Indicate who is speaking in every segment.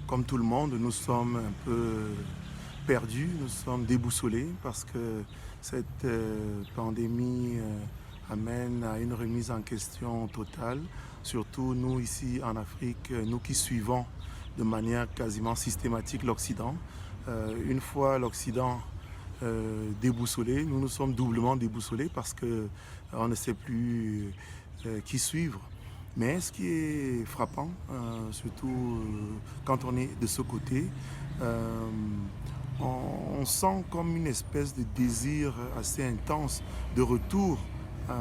Speaker 1: Comme tout le monde, nous sommes un peu perdus, nous sommes déboussolés parce que cette pandémie amène à une remise en question totale. Surtout nous ici en Afrique, nous qui suivons de manière quasiment systématique l'Occident. Une fois l'Occident déboussolé, nous nous sommes doublement déboussolés parce que on ne sait plus qui suivre. Mais ce qui est frappant, surtout quand on est de ce côté, euh, on sent comme une espèce de désir assez intense de retour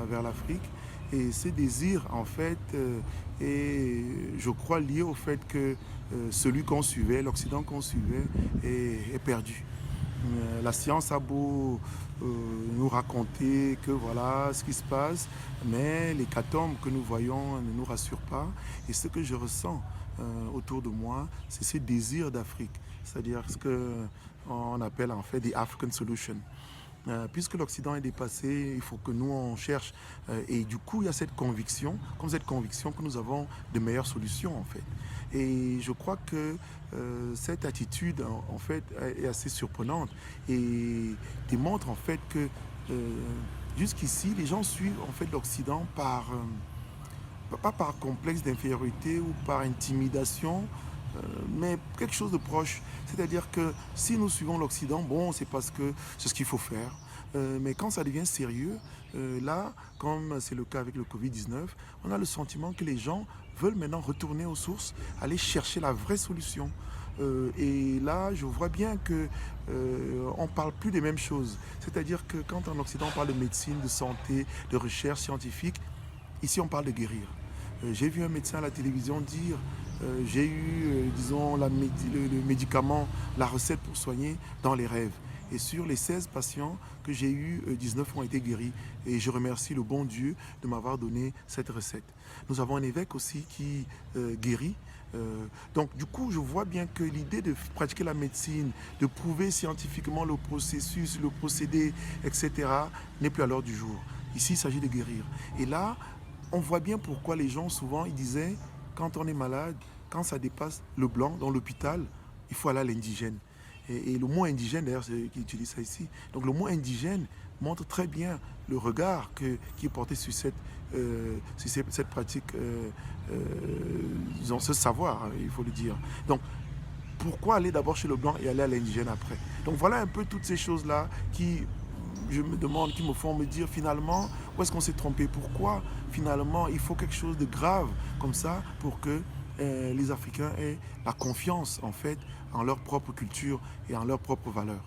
Speaker 1: vers l'Afrique. Et ce désir, en fait, est, je crois, lié au fait que celui qu'on suivait, l'Occident qu'on suivait, est perdu. La science a beau nous raconter que voilà ce qui se passe, mais l'hécatombe que nous voyons ne nous rassure pas. Et ce que je ressens autour de moi, c'est ce désir d'Afrique, c'est-à-dire ce qu'on appelle en fait des African Solutions. Puisque l'Occident est dépassé, il faut que nous on cherche. Et du coup, il y a cette conviction, comme cette conviction que nous avons de meilleures solutions en fait. Et je crois que cette attitude en fait est assez surprenante et démontre en fait que jusqu'ici, les gens suivent en fait l'Occident par pas par complexe d'infériorité ou par intimidation, mais quelque chose de proche. C'est-à-dire que si nous suivons l'Occident, bon, c'est parce que c'est ce qu'il faut faire. Mais quand ça devient sérieux, là, comme c'est le cas avec le Covid-19, on a le sentiment que les gens veulent maintenant retourner aux sources, aller chercher la vraie solution. Et là, je vois bien que on parle plus des mêmes choses. C'est-à-dire que quand en Occident on parle de médecine, de santé, de recherche scientifique, ici on parle de guérir. J'ai vu un médecin à la télévision dire j'ai eu, disons, le médicament, la recette pour soigner dans les rêves. Et sur les 16 patients que j'ai eus, 19 ont été guéris. Et je remercie le bon Dieu de m'avoir donné cette recette. Nous avons un évêque aussi qui guérit. Donc du coup, je vois bien que l'idée de pratiquer la médecine, de prouver scientifiquement le processus, le procédé, etc., n'est plus à l'ordre du jour. Ici, il s'agit de guérir. Et là, on voit bien pourquoi les gens, souvent, ils disaient, quand on est malade, quand ça dépasse le blanc dans l'hôpital, il faut aller à l'indigène. Et le mot indigène, d'ailleurs, c'est qui utilise ça ici. Donc le mot indigène montre très bien le regard qui est porté sur cette pratique, disons, ce savoir, hein, il faut le dire. Donc pourquoi aller d'abord chez le blanc et aller à l'indigène après? Donc voilà un peu toutes ces choses-là qui, je me demande, qui me font me dire finalement, où est-ce qu'on s'est trompé? Pourquoi finalement il faut quelque chose de grave comme ça pour que les Africains aient la confiance en fait en leur propre culture et en leurs propres valeurs?